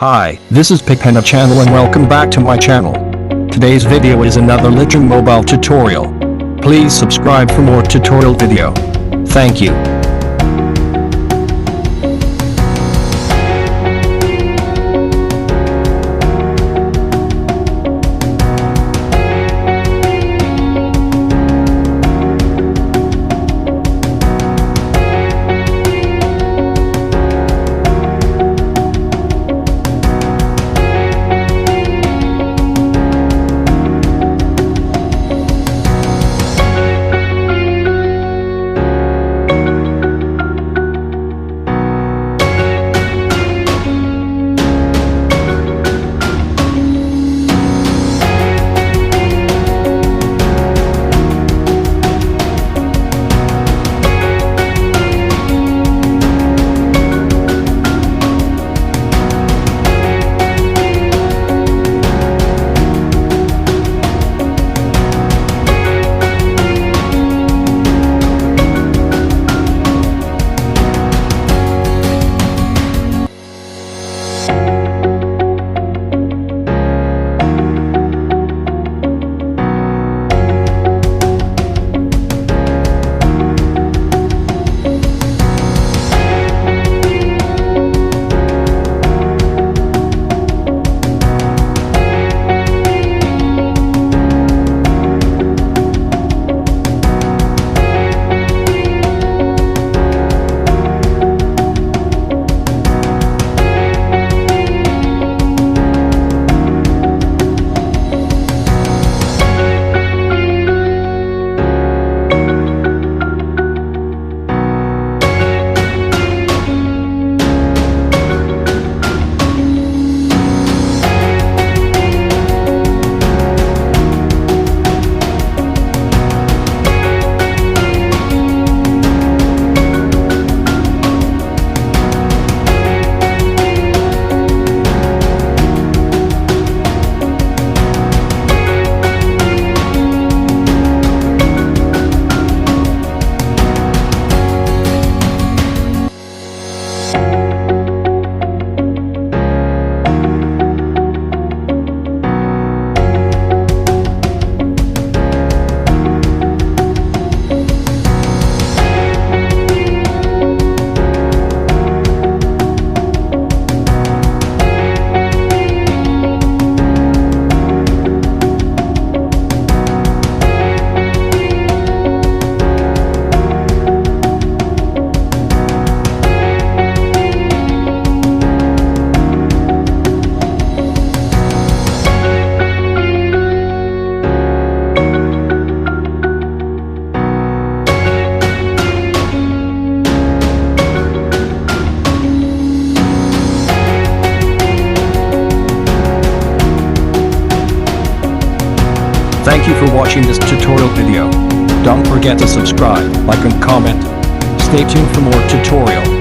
Hi, this is Pigpenna channel and welcome back to my channel. Today's video is another Lightroom mobile tutorial. Please subscribe for more tutorial video. Thank you. Thank you for watching this tutorial video. Don't forget to subscribe, like and comment. Stay tuned for more tutorial.